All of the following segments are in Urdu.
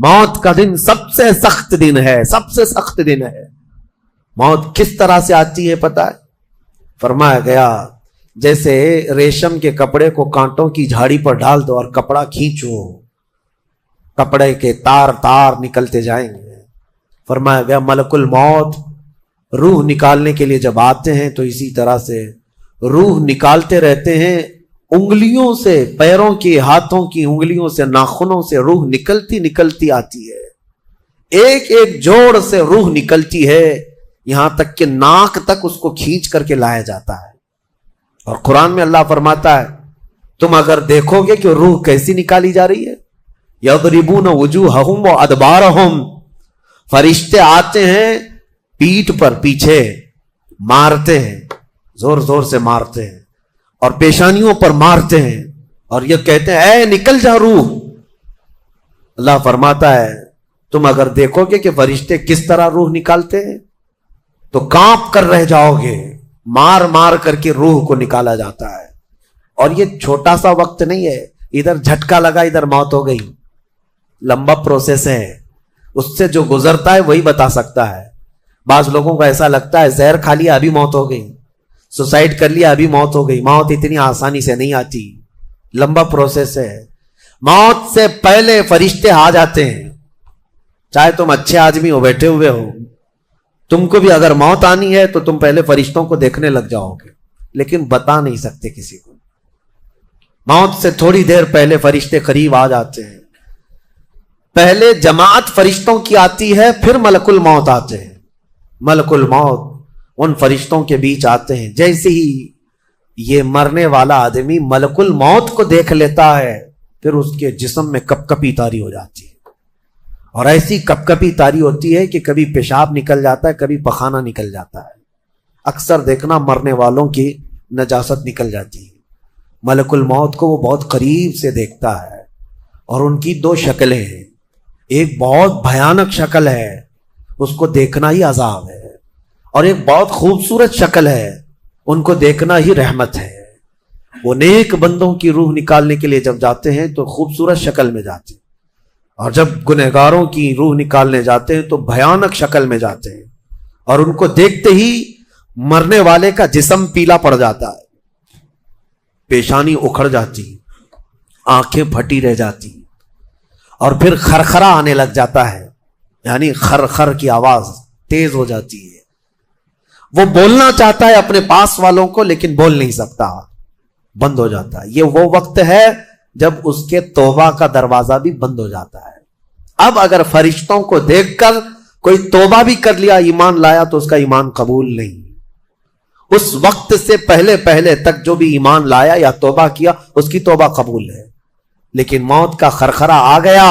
موت کا دن سب سے سخت دن ہے، سب سے سخت دن ہے۔ موت کس طرح سے آتی ہے پتہ ہے؟ فرمایا گیا جیسے ریشم کے کپڑے کو کانٹوں کی جھاڑی پر ڈال دو اور کپڑا کھینچو، کپڑے کے تار تار نکلتے جائیں گے۔ فرمایا گیا ملک الموت روح نکالنے کے لیے جب آتے ہیں تو اسی طرح سے روح نکالتے رہتے ہیں، انگلیوں سے، پیروں کی، ہاتھوں کی انگلیوں سے، ناخنوں سے روح نکلتی آتی ہے، ایک ایک جوڑ سے روح نکلتی ہے، یہاں تک کہ ناک تک اس کو کھینچ کر کے لایا جاتا ہے۔ اور قرآن میں اللہ فرماتا ہے تم اگر دیکھو گے کہ روح کیسی نکالی جا رہی ہے، یضربون وجوہہم وادبارہم، فرشتے آتے ہیں پیٹھ پر، پیچھے مارتے ہیں، زور زور سے مارتے ہیں اور پیشانیوں پر مارتے ہیں اور یہ کہتے ہیں اے نکل جا روح۔ اللہ فرماتا ہے تم اگر دیکھو گے کہ فرشتے کس طرح روح نکالتے ہیں تو کانپ کر رہ جاؤ گے، مار مار کر کے روح کو نکالا جاتا ہے۔ اور یہ چھوٹا سا وقت نہیں ہے، ادھر جھٹکا لگا ادھر موت ہو گئی، لمبا پروسیس ہے، اس سے جو گزرتا ہے وہی بتا سکتا ہے۔ بعض لوگوں کو ایسا لگتا ہے زہر کھا لیا ابھی موت ہو گئی، سوسائڈ کر لیا ابھی موت ہو گئی۔ موت اتنی آسانی سے نہیں آتی، لمبا پروسیس ہے۔ موت سے پہلے فرشتے آ جاتے ہیں، چاہے تم اچھے آدمی ہو، بیٹھے ہوئے ہو، تم کو بھی اگر موت آنی ہے تو تم پہلے فرشتوں کو دیکھنے لگ جاؤ گے، لیکن بتا نہیں سکتے کسی کو۔ موت سے تھوڑی دیر پہلے فرشتے قریب آ جاتے ہیں، پہلے جماعت فرشتوں کی آتی ہے، پھر ملک الموت آتے ہیں۔ ملک الموت ان فرشتوں کے بیچ آتے ہیں، جیسے ہی یہ مرنے والا آدمی ملک الموت کو دیکھ لیتا ہے پھر اس کے جسم میں کپکپی طاری ہو جاتی ہے، اور ایسی کپکپی طاری ہوتی ہے کہ کبھی پیشاب نکل جاتا ہے، کبھی پخانہ نکل جاتا ہے۔ اکثر دیکھنا مرنے والوں کی نجاست نکل جاتی ہے۔ ملک الموت کو وہ بہت قریب سے دیکھتا ہے، اور ان کی دو شکلیں ہیں، ایک بہت بھیانک شکل ہے، اس کو دیکھنا ہی عذاب ہے، اور ایک بہت خوبصورت شکل ہے، ان کو دیکھنا ہی رحمت ہے۔ وہ نیک بندوں کی روح نکالنے کے لیے جب جاتے ہیں تو خوبصورت شکل میں جاتے ہیں، اور جب گنہگاروں کی روح نکالنے جاتے ہیں تو بھیانک شکل میں جاتے ہیں، اور ان کو دیکھتے ہی مرنے والے کا جسم پیلا پڑ جاتا ہے، پیشانی اکھڑ جاتی، آنکھیں پھٹی رہ جاتی، اور پھر خرخرا آنے لگ جاتا ہے، یعنی خرخر کی آواز تیز ہو جاتی ہے۔ وہ بولنا چاہتا ہے اپنے پاس والوں کو لیکن بول نہیں سکتا، بند ہو جاتا ہے۔ یہ وہ وقت ہے جب اس کے توبہ کا دروازہ بھی بند ہو جاتا ہے۔ اب اگر فرشتوں کو دیکھ کر کوئی توبہ بھی کر لیا، ایمان لایا، تو اس کا ایمان قبول نہیں۔ اس وقت سے پہلے پہلے تک جو بھی ایمان لایا یا توبہ کیا اس کی توبہ قبول ہے، لیکن موت کا خرخرا آ گیا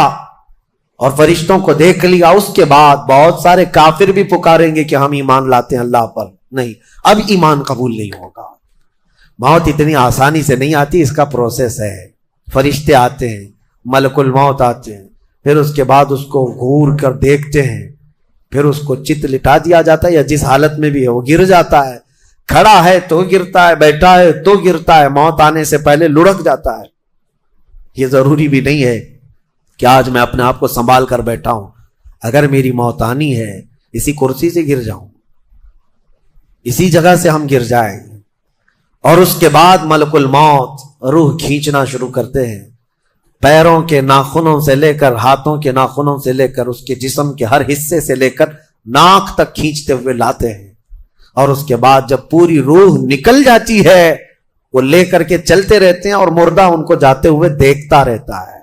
اور فرشتوں کو دیکھ لیا، اس کے بعد بہت سارے کافر بھی پکاریں گے کہ ہم ایمان لاتے ہیں اللہ پر، نہیں، اب ایمان قبول نہیں ہوگا۔ موت اتنی آسانی سے نہیں آتی، اس کا پروسیس ہے۔ فرشتے آتے ہیں، ملک الموت آتے ہیں، پھر اس کے بعد اس کو گھور کر دیکھتے ہیں، پھر اس کو چت لٹا دیا جاتا ہے، یا جس حالت میں بھی ہے وہ گر جاتا ہے، کھڑا ہے تو گرتا ہے، بیٹھا ہے تو گرتا ہے، موت آنے سے پہلے لڑک جاتا ہے۔ یہ ضروری بھی نہیں ہے کہ آج میں اپنے آپ کو سنبھال کر بیٹھا ہوں، اگر میری موت آنی ہے اسی کرسی سے گر جاؤں، اسی جگہ سے ہم گر جائیں گے۔ اور اس کے بعد ملک الموت روح کھینچنا شروع کرتے ہیں، پیروں کے ناخنوں سے لے کر، ہاتھوں کے ناخنوں سے لے کر، اس کے جسم کے ہر حصے سے لے کر ناک تک کھینچتے ہوئے لاتے ہیں، اور اس کے بعد جب پوری روح نکل جاتی ہے وہ لے کر کے چلتے رہتے ہیں، اور مردہ ان کو جاتے ہوئے دیکھتا رہتا ہے۔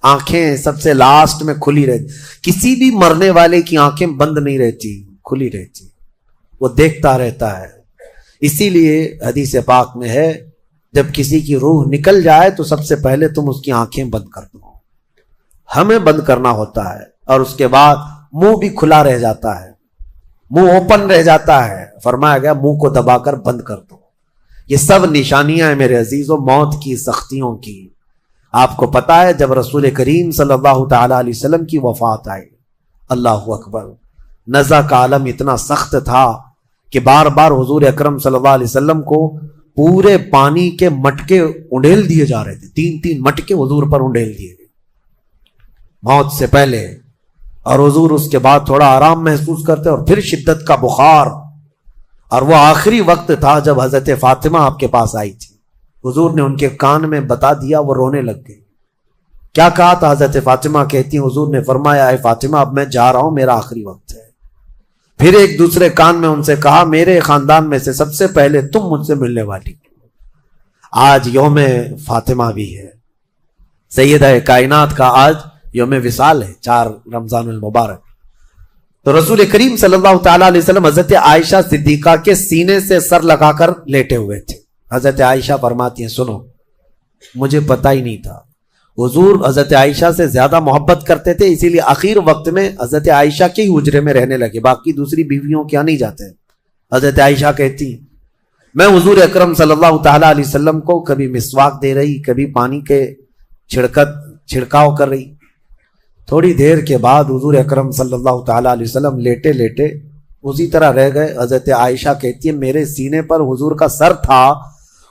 آنکھیں سب سے لاسٹ میں کھلی رہتی، کسی بھی مرنے والے کی آنکھیں بند نہیں رہتی، کھلی رہتی، وہ دیکھتا رہتا ہے۔ اسی لیے حدیث پاک میں ہے جب کسی کی روح نکل جائے تو سب سے پہلے تم اس کی آنکھیں بند کر دو، ہمیں بند کرنا ہوتا ہے، اور اس کے بعد منہ بھی کھلا رہ جاتا ہے، منہ اوپن رہ جاتا ہے، فرمایا گیا منہ کو دبا کر بند کر دو۔ یہ سب نشانیاں ہیں میرے عزیزوں موت کی، سختیوں کی۔ آپ کو پتا ہے جب رسول کریم صلی اللہ تعالی علیہ وسلم کی وفات آئی، اللہ اکبر، نزع کا عالم اتنا سخت تھا کہ بار بار حضور اکرم صلی اللہ علیہ وسلم کو پورے پانی کے مٹکے انڈیل دیے جا رہے تھے، 3 مٹکے حضور پر انڈیل دیے گئے۔ موت سے پہلے، اور حضور اس کے بعد تھوڑا آرام محسوس کرتے اور پھر شدت کا بخار، اور وہ آخری وقت تھا جب حضرت فاطمہ آپ کے پاس آئی تھی، حضور نے ان کے کان میں بتا دیا، وہ رونے لگ گئی۔ کیا کہا تھا؟ حضرت فاطمہ کہتی ہیں حضور نے فرمایا اے فاطمہ اب میں جا رہا ہوں، میرا آخری وقت ہے۔ پھر ایک دوسرے کان میں ان سے کہا میرے خاندان میں سے سب سے پہلے تم مجھ سے ملنے والی۔ آج یوم فاطمہ بھی ہے، سیدہ کائنات کا آج یوم وصال ہے، 4 رمضان المبارک۔ تو رسول کریم صلی اللہ تعالیٰ علیہ وسلم حضرت عائشہ صدیقہ کے سینے سے سر لگا کر لیٹے ہوئے تھے۔ حضرت عائشہ فرماتی ہیں سنو، مجھے پتہ ہی نہیں تھا، حضور حضرت عائشہ سے زیادہ محبت کرتے تھے، اسی لیے آخر وقت میں حضرت عائشہ کے ہی حجرے میں رہنے لگے، باقی دوسری بیویوں کیا نہیں جاتے۔ حضرت عائشہ کہتی میں حضور اکرم صلی اللہ تعالیٰ علیہ وسلم کو کبھی مسواک دے رہی، کبھی پانی کے چھڑکاؤ کر رہی۔ تھوڑی دیر کے بعد حضور اکرم صلی اللہ تعالیٰ علیہ وسلم لیٹے لیٹے اسی طرح رہ گئے۔ حضرت عائشہ کہتی ہے میرے سینے پر حضور کا سر تھا،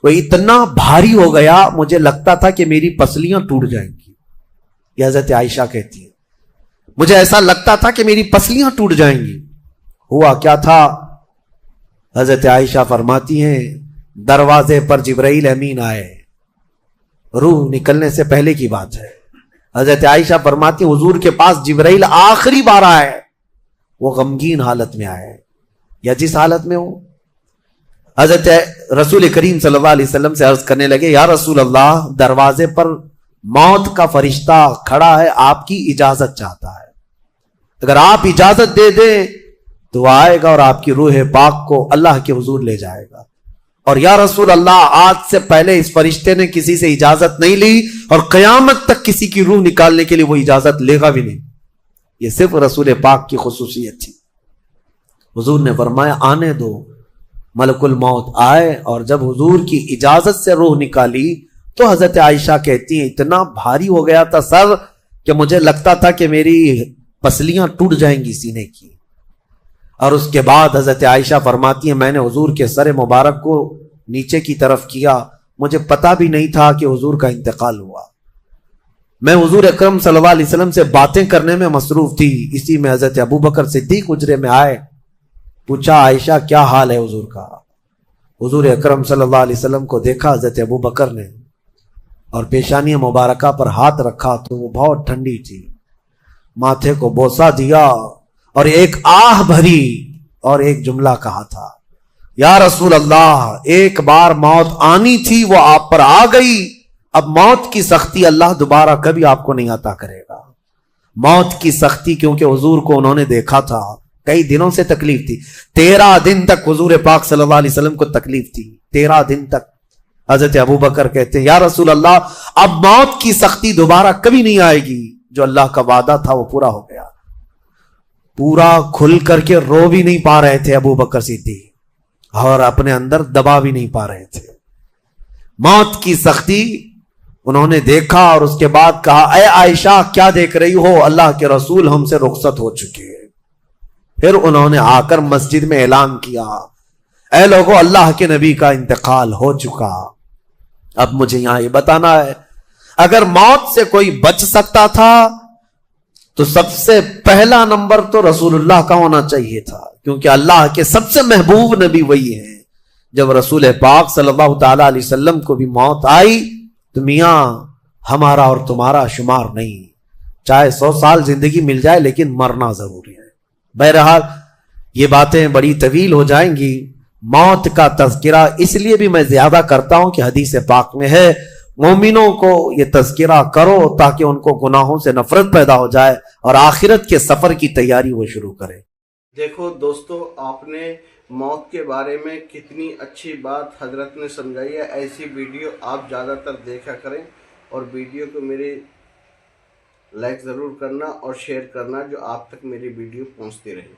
وہ اتنا بھاری ہو گیا مجھے لگتا تھا کہ میری پسلیاں ٹوٹ جائیں گی۔ یہ حضرت عائشہ کہتی ہے مجھے ایسا لگتا تھا کہ میری پسلیاں ٹوٹ جائیں گی۔ ہوا کیا تھا؟ حضرت عائشہ فرماتی ہیں دروازے پر جبرائیل امین آئے، روح نکلنے سے پہلے کی بات ہے۔ حضرت عائشہ فرماتی حضور کے پاس جبرائیل آخری بار آئے، وہ غمگین حالت میں آئے یا جس حالت میں ہو۔ حضرت رسول کریم صلی اللہ علیہ وسلم سے عرض کرنے لگے یا رسول اللہ دروازے پر موت کا فرشتہ کھڑا ہے، آپ کی اجازت چاہتا ہے، اگر آپ اجازت دے دیں تو آئے گا اور آپ کی روح پاک کو اللہ کے حضور لے جائے گا۔ اور یا رسول اللہ آج سے پہلے اس فرشتے نے کسی سے اجازت نہیں لی اور قیامت تک کسی کی روح نکالنے کے لیے وہ اجازت لے گا بھی نہیں، یہ صرف رسول پاک کی خصوصیت تھی۔ حضور نے فرمایا آنے دو، ملک الموت آئے، اور جب حضور کی اجازت سے روح نکالی تو حضرت عائشہ کہتی ہیں اتنا بھاری ہو گیا تھا سر کہ مجھے لگتا تھا کہ میری پسلیاں ٹوٹ جائیں گی سینے کی۔ اور اس کے بعد حضرت عائشہ فرماتی ہیں میں نے حضور کے سر مبارک کو نیچے کی طرف کیا، مجھے پتا بھی نہیں تھا کہ حضور کا انتقال ہوا۔ میں حضور اکرم صلی اللہ علیہ وسلم سے باتیں کرنے میں مصروف تھی، اسی میں حضرت ابوبکر صدیق حجرے میں آئے، پوچھا عائشہ کیا حال ہے حضور کا؟ حضور اکرم صلی اللہ علیہ وسلم کو دیکھا حضرت ابوبکر نے اور پیشانی مبارکہ پر ہاتھ رکھا تو وہ بہت ٹھنڈی تھی، ماتھے کو بوسہ دیا اور ایک آہ بھری اور ایک جملہ کہا تھا یا رسول اللہ ایک بار موت آنی تھی وہ آپ پر آ گئی، اب موت کی سختی اللہ دوبارہ کبھی آپ کو نہیں عطا کرے گا۔ موت کی سختی کیونکہ حضور کو انہوں نے دیکھا تھا، کئی دنوں سے تکلیف تھی، 13 دن تک حضور پاک صلی اللہ علیہ وسلم کو تکلیف تھی، 13 دن تک۔ حضرت ابوبکر کہتے ہیں یا رسول اللہ اب موت کی سختی دوبارہ کبھی نہیں آئے گی، جو اللہ کا وعدہ تھا وہ پورا ہو گیا۔ پورا کھل کر کے رو بھی نہیں پا رہے تھے ابوبکر صدیق اور اپنے اندر دبا بھی نہیں پا رہے تھے۔ موت کی سختی انہوں نے دیکھا اور اس کے بعد کہا اے عائشہ کیا دیکھ رہی ہو، اللہ کے رسول ہم سے رخصت ہو چکے۔ پھر انہوں نے آ کر مسجد میں اعلان کیا اے لوگو اللہ کے نبی کا انتقال ہو چکا۔ اب مجھے یہاں یہ بتانا ہے اگر موت سے کوئی بچ سکتا تھا تو سب سے پہلا نمبر تو رسول اللہ کا ہونا چاہیے تھا، کیونکہ اللہ کے سب سے محبوب نبی وہی ہیں۔ جب رسول پاک صلی اللہ تعالیٰ علیہ وسلم کو بھی موت آئی تو میاں ہمارا اور تمہارا شمار نہیں، چاہے 100 سال زندگی مل جائے لیکن مرنا ضروری ہے۔ بہرحال یہ باتیں بڑی طویل ہو جائیں گی، موت کا تذکرہ اس لیے بھی میں زیادہ کرتا ہوں کہ حدیث پاک میں ہے مومنوں کو یہ تذکرہ کرو تاکہ ان کو گناہوں سے نفرت پیدا ہو جائے اور آخرت کے سفر کی تیاری وہ شروع کرے۔ دیکھو دوستو آپ نے موت کے بارے میں کتنی اچھی بات حضرت نے سمجھائی ہے، ایسی ویڈیو آپ زیادہ تر دیکھا کریں اور ویڈیو کو میرے لائک ضرور کرنا اور شیئر کرنا جو آپ تک میری ویڈیو پہنچتی رہے۔